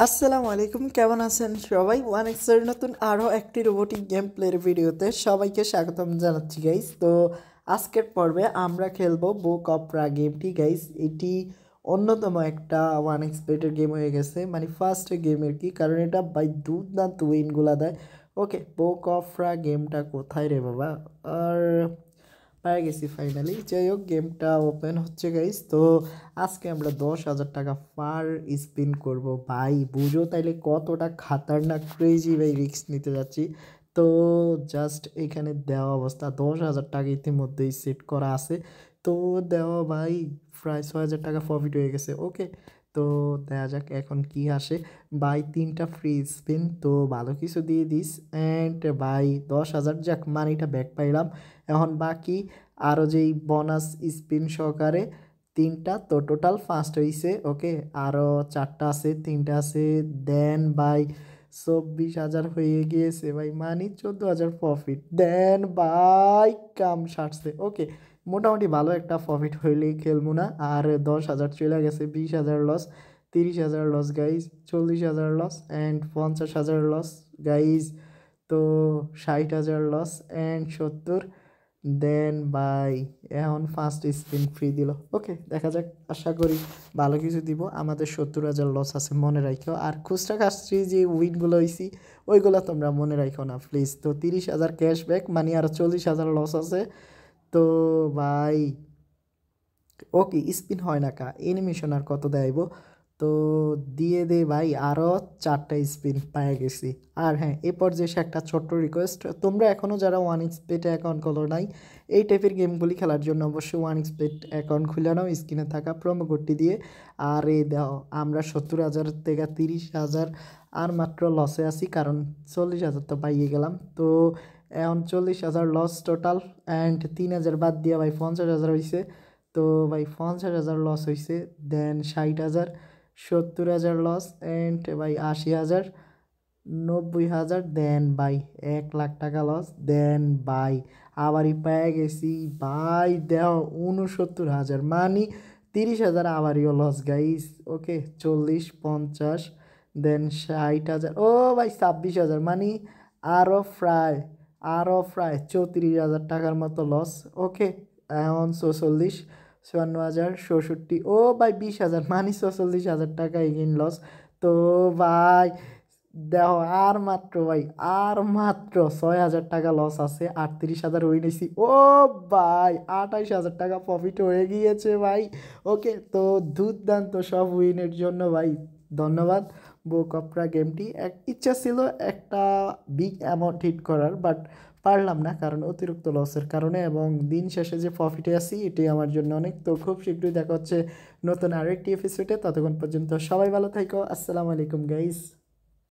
আসসালামু আলাইকুম, কেমন আছেন সবাই? ওয়ান এক্সের নতুন আরও একটি রোবোটিক গেম প্লের ভিডিওতে সবাইকে স্বাগতম জানাচ্ছি গাইস। তো আজকের পর্বে আমরা খেলবো বুক অফ রা গেমটি গাইস। এটি অন্যতম একটা ওয়ান এক্সপেটের গেম হয়ে গেছে, মানে ফার্স্ট গেমের কি, কারণ এটা বাই দুর্দান্ত উইনগুলা দেয়। ওকে, বুক অফ রা গেমটা কোথায় রে বাবা? আর পেয়ে গেছি ফাইনালি। যাই হোক, গেমটা ওপেন হচ্ছে গাইস। তো আজকে আমরা 10,000 টাকা পার স্পিন করব ভাই। বুঝো তাইলে কতটা খাতারনাক ক্রেজি ভাই রিস্ক নিতে যাচ্ছি। তো জাস্ট এখানে দেওয়া অবস্থা 10,000 টাকা ইতিমধ্যেই সেট করা আছে। তো দেওয়া ভাই প্রায় 6,000 টাকা প্রফিট হয়ে গেছে। ওকে, তো দেখা যাক এখন কি আসে। বাই 3টা ফ্রি স্পিন, তো ভালো কিছু দিয়ে দিস। অ্যান্ড বাই 10,000, যাক মানিটা ব্যাক পাইলাম। এখন বাকি আরও যেই বোনাস স্পিন সহকারে 3টা, তো টোটাল 5টা হয়েছে। ওকে, আরও 4টা আছে, 3টা আছে। দেন বাই 24,000 হয়ে গিয়েছে ভাই, মানি 14,000 প্রফিট। দেন বাই কাম সারছে। ওকে, মোটামুটি ভালো একটা প্রফিট হইলেই খেলবো না। আর 10,000 চলে গেছে, 20,000 loss, 30,000 loss guys, 40,000 loss and 50,000 loss guys. তো 60,000 লস অ্যান্ড 70। দেন বাই এখন ফার্স্ট স্পিন ফ্রি দিল। ওকে, দেখা যাক, আশা করি ভালো কিছু দিব। আমাদের 70,000 লস আছে, মনে রাখো। আর খুচরা কাজটি যে উইনগুলো হয়েছি ওইগুলো তোমরা মনে রাখো না প্লিজ। তো 30,000 ক্যাশব্যাক, মানে আর 40,000 লস আছে। তো ভাই ওকে, স্পিন হয় না কা, অ্যানিমেশন আর কত দেয়ব? তো দিয়ে দে ভাই, আরও 4টা স্পিন পেয়ে গেছি। আর হ্যাঁ, এ পর্যায়ে একটা ছোট্ট রিকোয়েস্ট, তোমরা এখনও যারা ওয়ান এক্সপেটে অ্যাকাউন্ট খোলো নাই, এই টাইপের গেমগুলি খেলার জন্য অবশ্যই ওয়ান এক্সপেট অ্যাকাউন্ট খুলে নাও স্ক্রিনে থাকা প্রোমো কোডটি দিয়ে। আর এই দাও, আমরা 70,000 থেকে 30,000 আর মাত্র লসে আছি, কারণ 40,000 তো পাইয়ে গেলাম। তো এখন 40,000 লস টোটাল, অ্যান্ড 3,000 বাদ দিয়ে ভাই 50,000 হয়েছে। তো ভাই 50,000 লস হয়েছে। দেন 60,000, 70,000 লস অ্যান্ড ভাই 80,000, 90,000। দেন ভাই 1,00,000 টাকা লস। দেন ভাই আবারই পেয়ে গেছি ভাই, দেহ 69,000, মানে 30,000 আবারও লস গাইস। ওকে, 40, 50, দেন 60,000, ও ভাই 26,000, মানে আরও প্রায় 34,000 টাকার মতো লস। ওকে, এখন 46, 54,000, 67, ও ভাই 20,000, মানে 46,000 টাকা এগেইন লস। তো ভাই দেখো, আর মাত্র ভাই, আর মাত্র 6,000 টাকা লস আছে, 38,000 উইন হয়েছি। ও ভাই 28,000 টাকা প্রফিট হয়ে গিয়েছে ভাই। ওকে, তো দুর্দান্ত সব উইনের জন্য ভাই ধন্যবাদ। বুক অফ রা গেমটি ইচ্ছা ছিল একটা বিগ অ্যামাউন্ট হিট করার, বাট পারলাম না কারণ অতিরিক্ত লসের কারণে, এবং দিন শেষে যে প্রফিটে আছি এটাই আমার জন্য অনেক। তো খুব শীঘ্রই দেখা হচ্ছে নতুন আরেকটি এপিসোডে। ততক্ষণ পর্যন্ত সবাই ভালো থাকো। আসসালামু আলাইকুম গাইস।